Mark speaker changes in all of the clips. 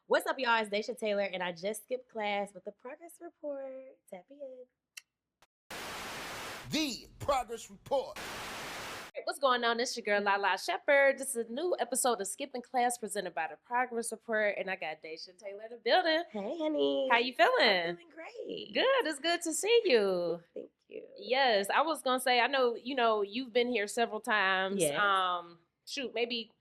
Speaker 1: What's up, y'all? It's Daysha Taylor, and I just skipped class with the progress report. Tap in.
Speaker 2: The Progress Report.
Speaker 3: What's going on? It's your girl Lalaa Shepard. This is a new episode of Skipping Class presented by the Progress Report, and I got Daysha Taylor in the building.
Speaker 1: Hey, honey.
Speaker 3: How you feeling?
Speaker 1: I'm feeling great.
Speaker 3: Good. It's good to see you.
Speaker 1: Thank you.
Speaker 3: Yes, I was gonna say. I know you've been here several times.
Speaker 1: Yes.
Speaker 3: Maybe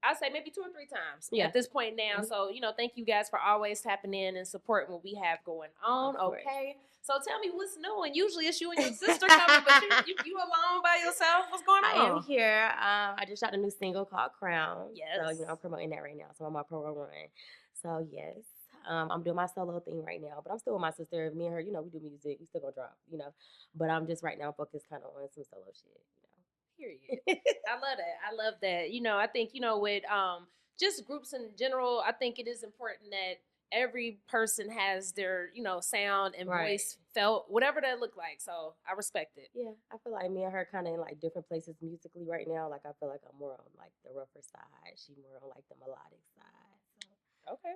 Speaker 3: I'd say maybe 2 or 3 times
Speaker 1: Yeah.
Speaker 3: at this point now.
Speaker 1: Mhm.
Speaker 3: So thank you guys for always tapping in and supporting what we have going on.
Speaker 1: Of course.
Speaker 3: Okay. So tell me what's new. And usually it's you and your sister coming, but you alone by yourself. What's going on?
Speaker 1: I am here. I just shot a new single called Crown.
Speaker 3: Yes.
Speaker 1: So I'm promoting that right now. So I'm on my promo run. So yes. I'm doing my solo thing right now, but I'm still with my sister. Me and her, we do music. We still gonna drop, But I'm just right now focused kind of on some solo shit,
Speaker 3: Period. I love that. I love that. I think, with just groups in general, I think it is important that every person has their, sound and
Speaker 1: Right.
Speaker 3: voice felt, whatever that look like. So I respect it.
Speaker 1: Yeah, I feel like me and her kind of in like different places musically right now. Like I feel like I'm more on like the rougher side. She more on like the melodic side. So.
Speaker 3: Okay.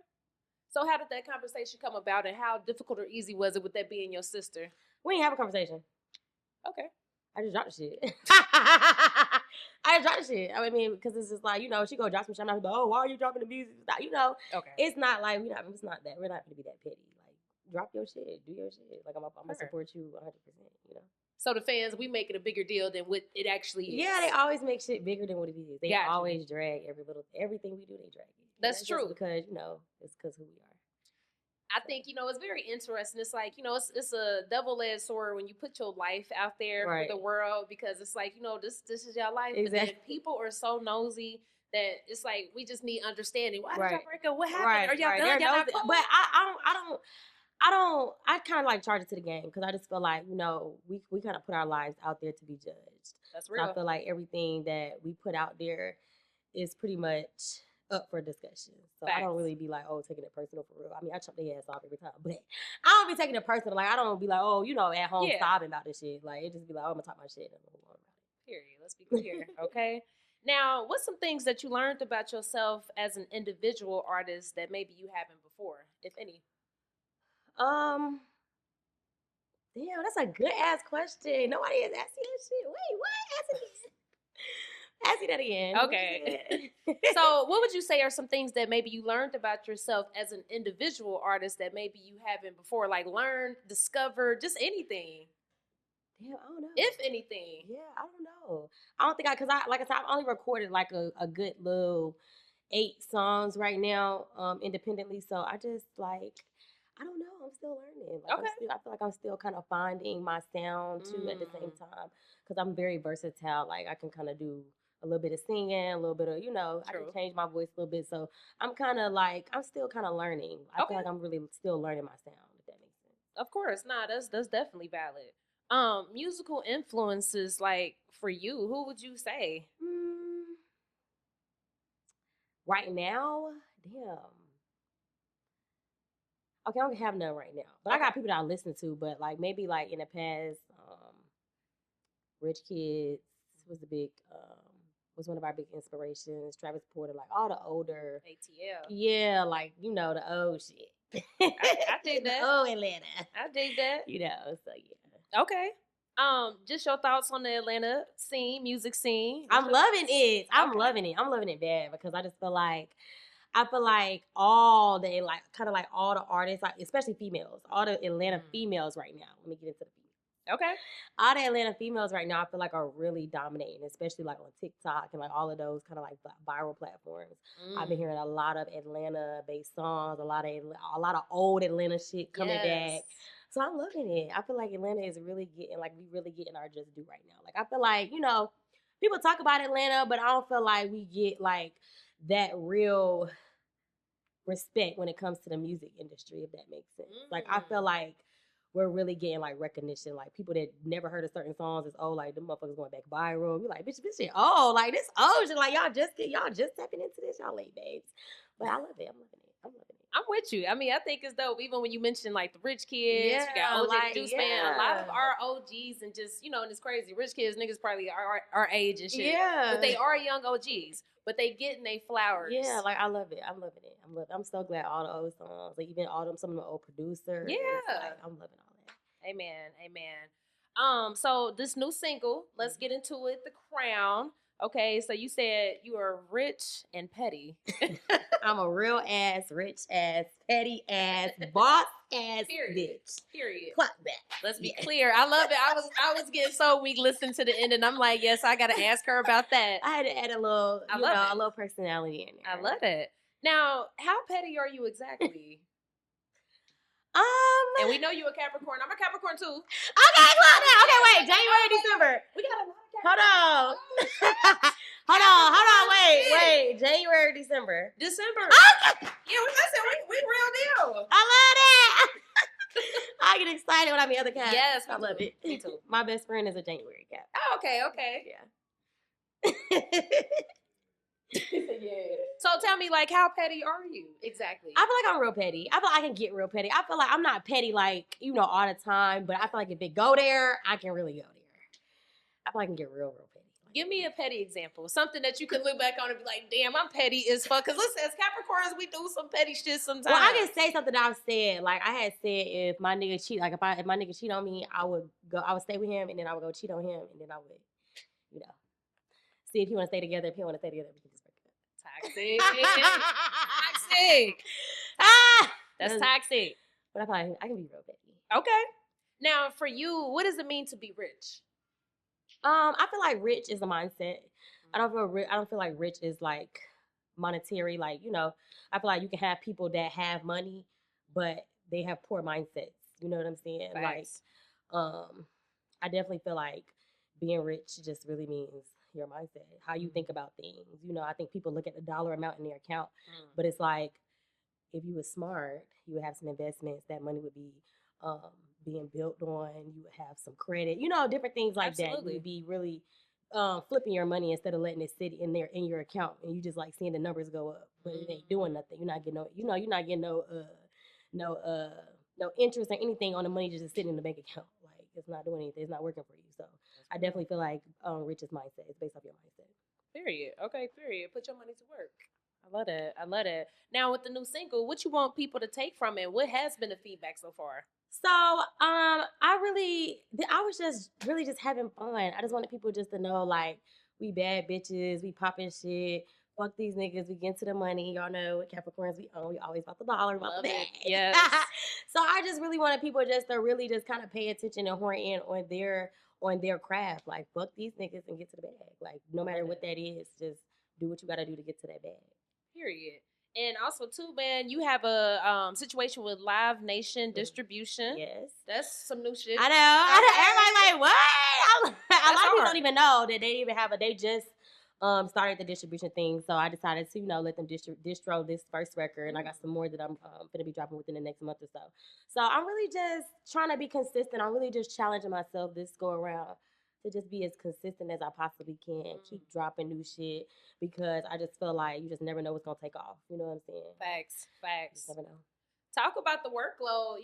Speaker 3: So how did that conversation come about, and how difficult or easy was it with that being your sister?
Speaker 1: We ain't have a conversation.
Speaker 3: Okay.
Speaker 1: I just dropped the shit. I just dropped the shit. I mean, because it's just like, she go drop some shit. I'm not like, oh, why are you dropping the music?
Speaker 3: Okay.
Speaker 1: It's not like, it's not that. We're not going to be that petty. Like, drop your shit. Do your shit. Like, I'm going to support you 100%,
Speaker 3: So the fans, we make it a bigger deal than what it actually is.
Speaker 1: Yeah, they always make shit bigger than what it is. They
Speaker 3: Gotcha.
Speaker 1: always drag everything we do, they drag it.
Speaker 3: That's true.
Speaker 1: Just because, it's because who we are.
Speaker 3: I think, it's very interesting. It's like, it's a double-edged sword when you put your life out there
Speaker 1: Right.
Speaker 3: for the world, because it's like, this is your life.
Speaker 1: Exactly.
Speaker 3: But then people are so nosy that it's like, we just need understanding. Why did
Speaker 1: Right.
Speaker 3: y'all break up? What happened?
Speaker 1: Right.
Speaker 3: Are y'all
Speaker 1: right.
Speaker 3: done?
Speaker 1: They're
Speaker 3: Y'all not
Speaker 1: nosy.
Speaker 3: cool?
Speaker 1: But I kind of like charge it to the game because I just feel like, we kind of put our lives out there to be judged.
Speaker 3: That's
Speaker 1: So
Speaker 3: real.
Speaker 1: I feel like everything that we put out there is pretty much up for discussion. So I don't
Speaker 3: Facts.
Speaker 1: really be like, oh, taking it personal for real. I mean, I chop their ass off every time, but I don't be taking it personal. Like, I don't be like, oh, at home
Speaker 3: Yeah.
Speaker 1: sobbing about this shit. Like, it just be like, oh, I'm gonna talk my shit and move on about it.
Speaker 3: Period. Let's be clear. Okay. Now, what's some things that you learned about yourself as an individual artist that maybe you haven't before, if any?
Speaker 1: Damn, that's a good ass question. Nobody is asking that shit. Wait, what? Ask it again. Ask me that again.
Speaker 3: Okay. So what would you say are some things that maybe you learned about yourself as an individual artist that maybe you haven't before, like learned, discovered, just anything?
Speaker 1: Damn, I don't know.
Speaker 3: If anything.
Speaker 1: Yeah, I don't know. I don't think like I said, I've only recorded like a good little 8 songs right now, independently. So I just like, I don't know. I'm still learning. Like,
Speaker 3: Okay.
Speaker 1: I feel like I'm still kind of finding my sound too at the same time, because I'm very versatile. Like I can kind of do a little bit of singing, a little bit of, I
Speaker 3: True.
Speaker 1: can change my voice a little bit. So I'm kind of like, I'm still kind of learning. I
Speaker 3: Okay.
Speaker 1: feel like I'm really still learning my sound, if that makes sense.
Speaker 3: Of course. Nah, that's definitely valid. Musical influences, like for you, who would you say?
Speaker 1: Right now, damn. Okay, I don't have none right now, but I got people that I listen to. But like maybe like in the past, Rich Kids was one of our big inspirations. Travis Porter, like all the older
Speaker 3: ATL.
Speaker 1: Yeah, like the old shit.
Speaker 3: I dig
Speaker 1: The
Speaker 3: that.
Speaker 1: old Atlanta.
Speaker 3: I dig that.
Speaker 1: So yeah.
Speaker 3: Okay. Just your thoughts on the Atlanta scene, music scene.
Speaker 1: I'm loving it. I'm
Speaker 3: Okay.
Speaker 1: loving it. I'm loving it bad because I just feel like all the all the artists, like especially females, all the Atlanta females right now. Let me get into the females.
Speaker 3: Okay.
Speaker 1: All the Atlanta females right now, I feel like are really dominating, especially like on TikTok and like all of those kind of like viral platforms. I've been hearing a lot of Atlanta-based songs, a lot of old Atlanta shit coming back. So I'm loving it. I feel like Atlanta is really getting our just due right now. Like I feel like, people talk about Atlanta, but I don't feel like we get like that real respect when it comes to the music industry, if that makes sense. Like I feel like we're really getting like recognition. Like people that never heard of certain songs is like them motherfuckers going back viral. We like, bitch shit, like this shit. Like y'all just tapping into this, y'all late babes. But I love it. I'm loving it.
Speaker 3: I'm with you. I mean, I think it's dope. Even when you mentioned like the Rich Kids, you got OJ
Speaker 1: like,
Speaker 3: the Juice Man, a lot of our OGs, and just and it's crazy. Rich Kids niggas probably our age and shit.
Speaker 1: Yeah.
Speaker 3: But they are young OGs. But they getting they flowers.
Speaker 1: Yeah, like I love it. I'm loving it. I'm so glad all the old songs, like even some of the old producers.
Speaker 3: Yeah.
Speaker 1: Like, I'm loving all that.
Speaker 3: Amen. So this new single, let's get into it. The Crown. Okay, so you said you are rich and petty.
Speaker 1: I'm a real ass, rich ass, petty ass, boss ass bitch.
Speaker 3: Period.
Speaker 1: Clock that.
Speaker 3: Let's be clear. I love it. I was getting so weak listening to the end, and I'm like, yes, I got to ask her about that.
Speaker 1: I had to add a little, a little personality in there.
Speaker 3: I love it. Now, how petty are you exactly? And we know you a Capricorn. I'm a Capricorn too.
Speaker 1: Okay, clock that. Okay, wait. January, December.
Speaker 3: We got a lot of
Speaker 1: Hold on. Hold on. Wait. January, December.
Speaker 3: December.
Speaker 1: Okay.
Speaker 3: Yeah, listen, we real deal.
Speaker 1: I love that. I get excited when I meet other cats.
Speaker 3: Yes,
Speaker 1: I love it.
Speaker 3: Me too.
Speaker 1: My best friend is a January cat.
Speaker 3: Oh, okay.
Speaker 1: Yeah.
Speaker 3: Yeah. So tell me, like, how petty are you exactly?
Speaker 1: I feel like I'm real petty. I feel like I can get real petty. I feel like I'm not petty, like, all the time, but I feel like if it go there, I can really go there. I feel like I can get real petty.
Speaker 3: Give me a petty example. Something that you can look back on and be like, damn, I'm petty as fuck. Because listen, as Capricorns, we do some petty shit sometimes.
Speaker 1: Well, I can say something that I've said. Like, I had said if my nigga cheat, like, if my nigga cheat on me, I would stay with him, and then I would go cheat on him, and then I would, see if he want to stay together. If he want to stay together, we can just break it up.
Speaker 3: Toxic. That's toxic.
Speaker 1: But I feel like I can be real petty.
Speaker 3: Okay. Now, for you, what does it mean to be rich?
Speaker 1: I feel like rich is a mindset. I don't feel like rich is like monetary. Like, I feel like you can have people that have money, but they have poor mindsets. You know what I'm saying?
Speaker 3: Facts.
Speaker 1: Like, I definitely feel like being rich just really means your mindset, how you think about things. I think people look at the dollar amount in their account, but it's like if you were smart, you would have some investments. That money would be being built on. You would have some credit, different things like that. You would be really flipping your money instead of letting it sit in there in your account, and you just like seeing the numbers go up, but it ain't doing nothing. You're not getting no interest or anything on the money just sitting in the bank account. Like, it's not doing anything. It's not working for you. So I definitely feel like rich's mindset is based off your mindset.
Speaker 3: Period. Okay, period. Put your money to work. I love it. Now with the new single, what you want people to take from it? What has been the feedback so far?
Speaker 1: So, I was just really just having fun. I just wanted people just to know, like, we bad bitches, we popping shit. Fuck these niggas, we get into the money. Y'all know what Capricorns we own. We always about the dollar, about the bag.
Speaker 3: Yes.
Speaker 1: So I just really wanted people just to really just kind of pay attention and horn in on their craft. Like, fuck these niggas and get to the bag. Like, no matter what that is, just do what you gotta do to get to that bag.
Speaker 3: Period. And also, too, man, you have a situation with Live Nation Distribution.
Speaker 1: Yes.
Speaker 3: That's some new shit.
Speaker 1: I know. Everybody's like, what? A lot of people don't even know that they even they just started the distribution thing. So I decided to, let them distro this first record. And I got some more that I'm going to be dropping within the next month or so. So I'm really just trying to be consistent. I'm really just challenging myself this go around to just be as consistent as I possibly can. Keep dropping new shit, because I just feel like you just never know what's going to take off. You know what I'm saying?
Speaker 3: Facts.
Speaker 1: You just never know.
Speaker 3: Talk about the workload,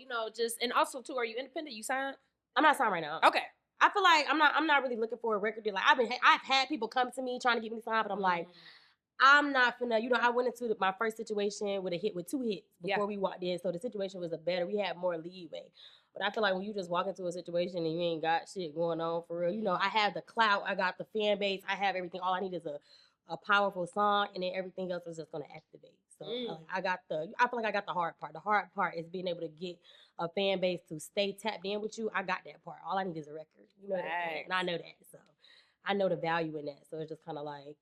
Speaker 3: and also too, are you independent? You signed?
Speaker 1: I'm not signed right now.
Speaker 3: Okay.
Speaker 1: I feel like I'm not really looking for a record deal. Like, I've had people come to me trying to get me signed, but I'm like, I'm not finna, I went into my first situation with 2 hits before we walked in. So the situation was we had more leeway. But I feel like when you just walk into a situation and you ain't got shit going on for real, I have the clout, I got the fan base, I have everything. All I need is a powerful song, and then everything else is just gonna activate. So I feel like I got the hard part. The hard part is being able to get a fan base to stay tapped in with you. I got that part. All I need is a record. You know what I'm saying? And I know that. So I know the value in that. So it's just kind of like,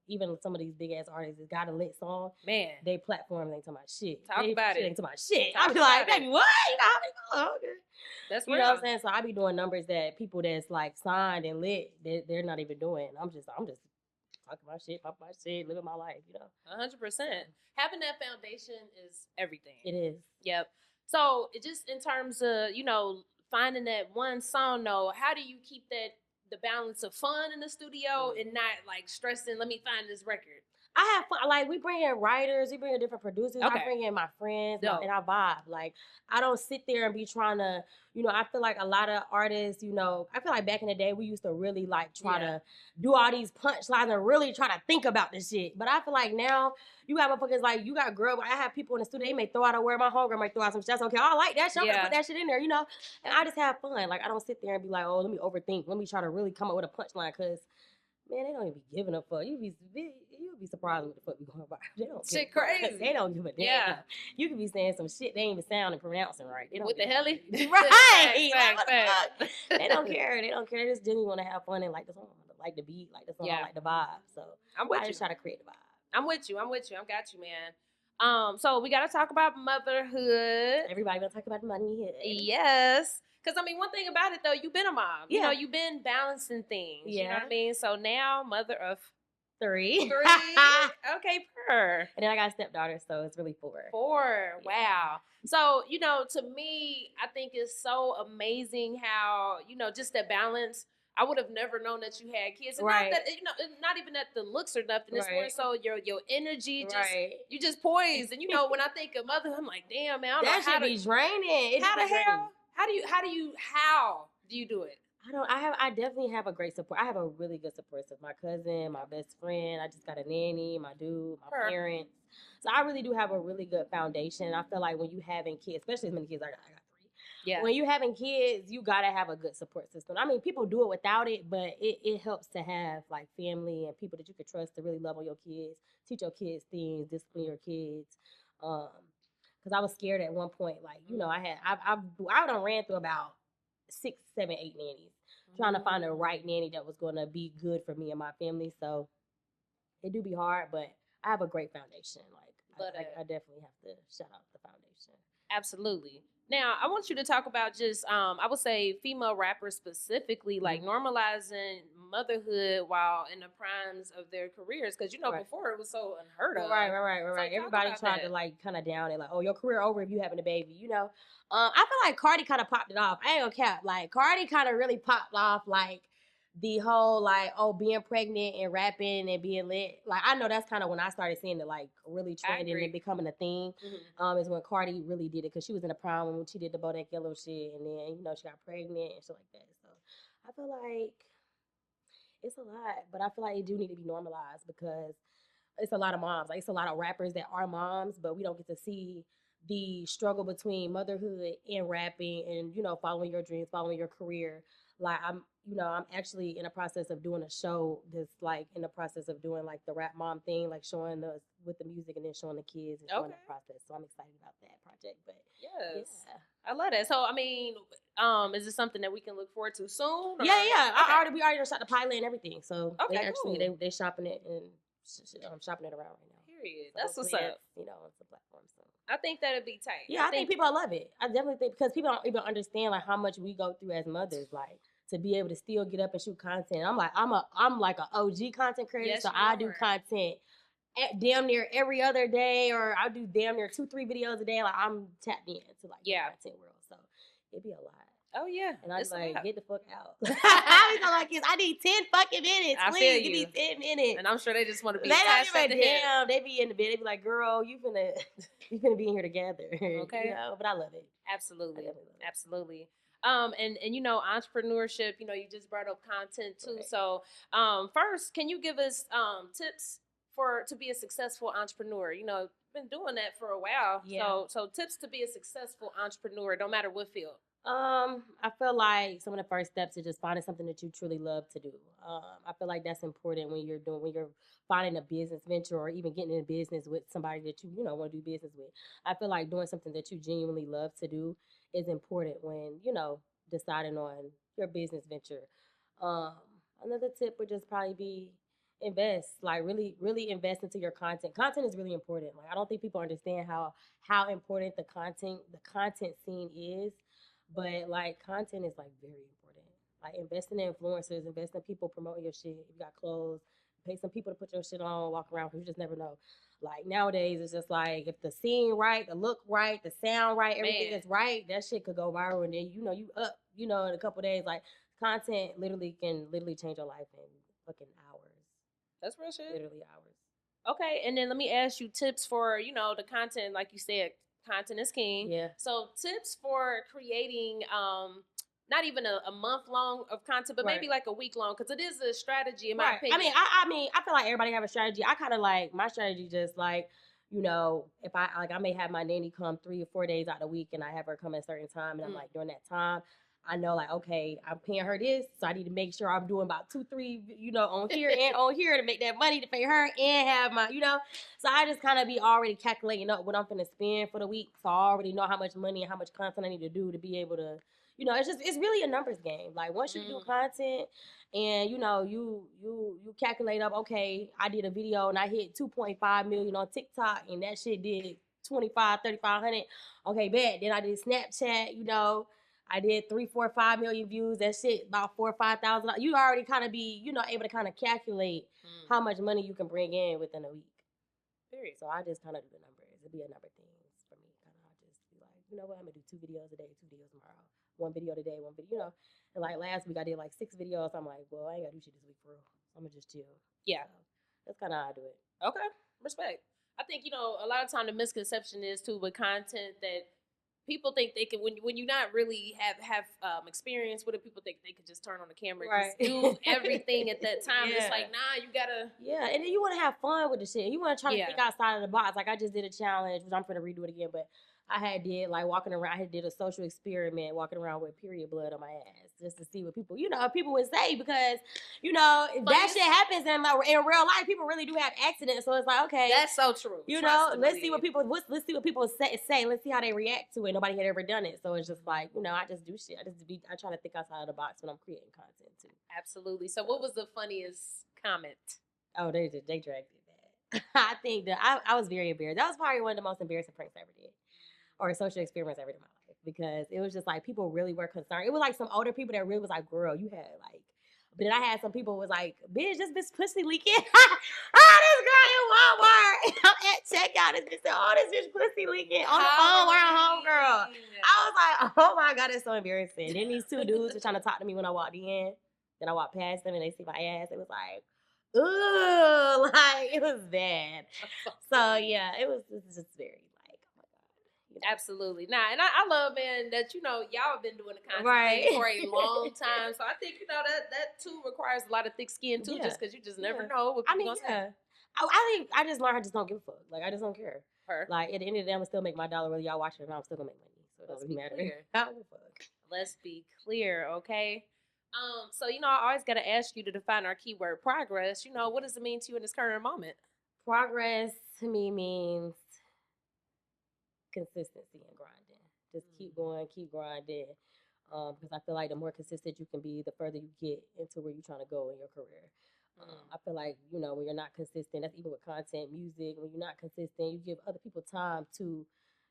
Speaker 1: even some of these big ass artists that got a lit song,
Speaker 3: man,
Speaker 1: they platforms ain't talking about shit.
Speaker 3: Talk about it.
Speaker 1: Ain't talking about shit. I be like, baby, what? Okay.
Speaker 3: That's
Speaker 1: real. You know what I'm saying? So I be doing numbers that people that's like signed and lit, they're not even doing. I'm just talking my shit, pop my shit, living my life,
Speaker 3: 100%. Having that foundation is everything.
Speaker 1: It is.
Speaker 3: Yep. So it just in terms of, finding that one song, how do you keep the balance of fun in the studio and not like stressing, let me find this record?
Speaker 1: I have fun. Like, we bring in writers, we bring in different producers.
Speaker 3: Okay.
Speaker 1: I bring in my friends,
Speaker 3: Dope.
Speaker 1: and I vibe. Like, I don't sit there and be trying to, I feel like a lot of artists, I feel like back in the day, we used to really, like, try to do all these punchlines and really try to think about this shit. But I feel like now, you got motherfuckers, like, you got I have people in the studio, they may throw out a word, my homegirl might throw out some shit. That's okay. I like that shit. I'm gonna put that shit in there, And I just have fun. Like, I don't sit there and be like, oh, let me overthink. Let me try to really come up with a punchline, because man, they don't even be giving a fuck. You'd be surprised what the fuck we going about. They don't
Speaker 3: shit crazy.
Speaker 1: They don't give a damn.
Speaker 3: Yeah.
Speaker 1: You could be saying some shit they ain't even sound and pronouncing right. They don't
Speaker 3: With the helly?
Speaker 1: Right.
Speaker 3: Fact.
Speaker 1: They don't care. They don't care. They just genuinely want to have fun and like the song, like the beat, like the song, like the vibe. So I just try to create the vibe.
Speaker 3: I'm with you. I got you, man. So we gotta talk about motherhood.
Speaker 1: Everybody gonna talk about money.
Speaker 3: Yes. Because, I mean, one thing about it, though, you've been a mom. You know, you've been balancing things.
Speaker 1: Yeah.
Speaker 3: You know what I mean? So now, mother of
Speaker 1: 3.
Speaker 3: Okay, per.
Speaker 1: And then I got a stepdaughter, so it's really 4.
Speaker 3: 4. Wow. So, to me, I think it's so amazing how, just that balance. I would have never known that you had kids. And not that, not even that the looks or nothing. It's more so your energy, you just poised. And, when I think of mother, I'm like, damn, man, I don't know
Speaker 1: how to be draining.
Speaker 3: How the hell? How do you do it?
Speaker 1: I definitely have a great support. I have a really good support system. My cousin, my best friend. I just got a nanny, my dude, my parents. So I really do have a really good foundation. I feel like when you having kids, especially as many kids, I got 3. Yeah. When you having kids, you gotta have a good support system. I mean, people do it without it, but it helps to have like family and people that you can trust to really love on your kids, teach your kids things, discipline your kids. Because I was scared at one point, like, I done ran through about 6, 7, 8 nannies, trying to find the right nanny that was going to be good for me and my family. So it do be hard, but I have a great foundation. Like, I definitely have to shout out the foundation.
Speaker 3: Absolutely. Now, I want you to talk about just, I would say, female rappers specifically, like normalizing motherhood while in the primes of their careers. Because, before it was so unheard of.
Speaker 1: Right. So everybody tried to, like, kind of down it. Like, oh, your career over if you having a baby, I feel like Cardi kind of popped it off. I ain't gonna cap. Like, Cardi kind of really popped off, like, the whole, like, being pregnant and rapping and being lit. Like, I know that's kind of when I started seeing it, like, really trending and becoming a thing. Is when Cardi really did it, because she was in the prime when she did the Bodak Yellow shit, and then, she got pregnant and shit like that. So I feel like it's a lot, but I feel like it do need to be normalized, because it's a lot of moms. Like, it's a lot of rappers that are moms, but we don't get to see the struggle between motherhood and rapping and, following your dreams, following your career. Like, I'm actually in the process of doing a show that's, like, in the process of doing, like, the rap mom thing, like, showing us with the music and then showing the kids and showing that process. So I'm excited about that project. But
Speaker 3: yes, I love that. So, I mean, is this something that we can look forward to soon? Or?
Speaker 1: Yeah. We already shot the pilot and everything. So they shopping it, and I'm shopping it around right now.
Speaker 3: Period.
Speaker 1: So
Speaker 3: that's what's up.
Speaker 1: On some platforms. So.
Speaker 3: I think that'd be tight.
Speaker 1: Yeah, I think people love it. I definitely think, because people don't even understand, like, how much we go through as mothers, like, to be able to still get up and shoot content. I'm like an OG content creator, yes, so I do content damn near every other day, or I do damn near 2-3 videos a day. Like, I'm tapped into, like, the content world, so it'd be a lot.
Speaker 3: Oh, yeah.
Speaker 1: And I'm like, get the fuck out. I be like, I need 10 fucking minutes. Please, give me 10 minutes.
Speaker 3: And I'm sure they just want to be
Speaker 1: attached at the hip. They be in the bed. They be like, girl, you finna be in here together.
Speaker 3: Okay.
Speaker 1: But I love it.
Speaker 3: Absolutely. Absolutely. And entrepreneurship, you just brought up content too. Right. So first, can you give us tips to be a successful entrepreneur? Been doing that for a while. Yeah. So tips to be a successful entrepreneur, no matter what field.
Speaker 1: I feel like some of the first steps is just finding something that you truly love to do. I feel like that's important when you're finding a business venture, or even getting in business with somebody that you want to do business with. I feel like doing something that you genuinely love to do is important when, deciding on your business venture. Another tip would just probably be invest, like really, really invest into your content. Content is really important. Like, I don't think people understand how important the content scene is. But, like, content is, like, very important. Like, investing in influencers, investing in people promoting your shit. If you got clothes, pay some people to put your shit on, walk around, because you just never know. Like, nowadays, it's just like, if the scene right, the look right, the sound right, everything is right, that shit could go viral. And then, you up, in a couple days. Like, content can change your life in fucking hours.
Speaker 3: That's real shit.
Speaker 1: Literally hours.
Speaker 3: Okay, and then let me ask you tips for, the content, like you said, content is king.
Speaker 1: Yeah.
Speaker 3: So tips for creating not even a month long of content, but maybe like a week long, because it is a strategy in my opinion.
Speaker 1: I mean, I feel like everybody have a strategy. I kind of like my strategy, just like, if I may have my nanny come 3 or 4 days out of the week, and I have her come at a certain time, and I'm like, during that time, I know, like, okay, I'm paying her this, so I need to make sure I'm doing about 2, 3, on here and on here to make that money to pay her and have my, So I just kind of be already calculating up what I'm finna spend for the week, so I already know how much money and how much content I need to do to be able to, it's really a numbers game. Like, once you do content and, you calculate up, okay, I did a video and I hit 2.5 million on TikTok, and that shit did 3,500. Okay, bet. Then I did Snapchat, I did 3, 4, 5 million views. That shit about 4 or 5,000. You already kind of be, able to kind of calculate how much money you can bring in within a week. Period. So I just kind of do the numbers. It'd be a number of things for me. Kind of, I just be like, you know what? I'm gonna do 2 videos a day, 2 videos tomorrow, 1 video today, 1 video. And like last week I did like 6 videos. I'm like, well, I ain't gotta do shit this week for real. I'm gonna just chill.
Speaker 3: Yeah,
Speaker 1: so that's kind of how I do it.
Speaker 3: Okay, respect. I think a lot of time the misconception is too with content that people think they can when you not really have experience with it. People think they could just turn on the camera and just do everything at that time. Yeah. It's like, nah, you gotta.
Speaker 1: Yeah, and then you want to have fun with the shit. You want to try to think outside of the box. Like I just did a challenge, which I'm gonna redo it again, but I had did like walking around. I had did a social experiment, walking around with period blood on my ass, just to see what people, people would say, because that shit happens in real life. People really do have accidents, so it's like, okay,
Speaker 3: that's so true.
Speaker 1: Let's see what people say. Let's see how they react to it. Nobody had ever done it, so it's just like, I just do shit. I try to think outside of the box when I'm creating content too.
Speaker 3: Absolutely. So what was the funniest comment?
Speaker 1: Oh, they dragged it back. I think that I was very embarrassed. That was probably one of the most embarrassing pranks I ever did. Or social experiments I ever did in my life, because it was just like people really were concerned. It was like some older people that really was like, girl, you had like, but then I had some people who was like, bitch, this bitch pussy leaking. This girl in Walmart. I'm at checkout. This bitch said, this bitch pussy leaking on the phone with her homegirl. I was like, oh my God, it's so embarrassing. Then these 2 dudes were trying to talk to me when I walked in. Then I walked past them and they see my ass. It was like, ooh, like it was bad. So yeah, it was just very.
Speaker 3: Absolutely. Nah, and I love, man, that, y'all have been doing the content thing for a long time. So I think, that too requires a lot of thick skin too, just because you just never know what people gonna say.
Speaker 1: I think I just learned I just don't give a fuck. Like, I just don't care. Like, at the end of the day, I'm gonna still make my dollar whether y'all watch it or not. I'm still gonna make money. So it doesn't matter. I don't give a fuck.
Speaker 3: Let's be clear, okay? So, I always gotta ask you to define our keyword progress. What does it mean to you in this current moment?
Speaker 1: Progress to me means consistency and grinding. Just keep going, keep grinding. Because I feel like the more consistent you can be, the further you get into where you're trying to go in your career. I feel like, when you're not consistent, that's even with content, music, when you're not consistent, you give other people time to,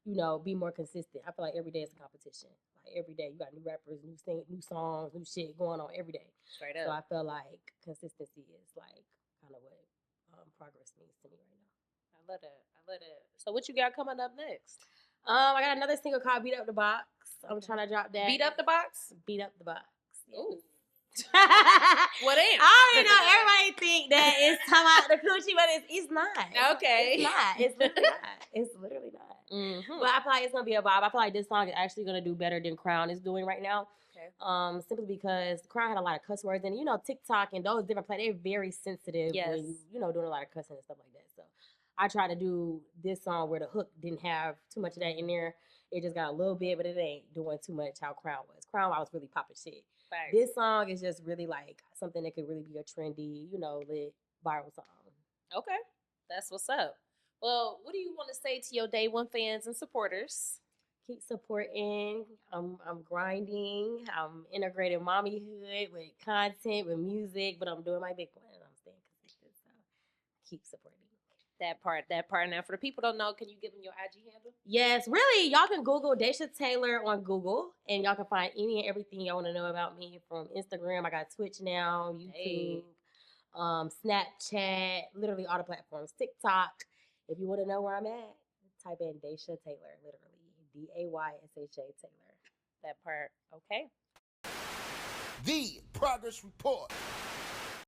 Speaker 1: be more consistent. I feel like every day is a competition. Like every day you got new rappers, new songs, new shit going on every day.
Speaker 3: Straight up.
Speaker 1: So I feel like consistency is like kind of what progress means to me right now.
Speaker 3: I love it. So what you got coming up next?
Speaker 1: I got another single called Beat Up the Box. I'm trying to drop that.
Speaker 3: Beat Up the Box?
Speaker 1: Beat Up the Box. Yeah.
Speaker 3: Ooh. Well, damn.
Speaker 1: I already know everybody think that it's talking about the coochie, but it's not.
Speaker 3: Okay.
Speaker 1: It's not. It's literally not. It's literally not.
Speaker 3: Mm-hmm.
Speaker 1: But I feel like it's going to be a vibe. I feel like this song is actually going to do better than Crown is doing right now. Okay. Simply because Crown had a lot of cuss words. And, TikTok and those different they're very sensitive when, doing a lot of cussing and stuff like that. So I tried to do this song where the hook didn't have too much of that in there. It just got a little bit, but it ain't doing too much how Crown was. Crown, I was really popping shit.
Speaker 3: Thanks.
Speaker 1: This song is just really like something that could really be a trendy, lit viral song.
Speaker 3: Okay. That's what's up. Well, what do you want to say to your Day One fans and supporters?
Speaker 1: Keep supporting. I'm grinding. I'm integrating mommyhood with content, with music, but I'm doing my big one. I'm staying consistent. So keep supporting.
Speaker 3: That part. Now, for the people who don't know, can you give them your IG handle?
Speaker 1: Yes, really. Y'all can Google Daysha Taylor on Google, and y'all can find any and everything y'all want to know about me from Instagram. I got Twitch now, YouTube, Snapchat, literally all the platforms, TikTok. If you want to know where I'm at, type in Daysha Taylor, literally Daysha Taylor.
Speaker 3: That part. Okay.
Speaker 2: The Progress Report.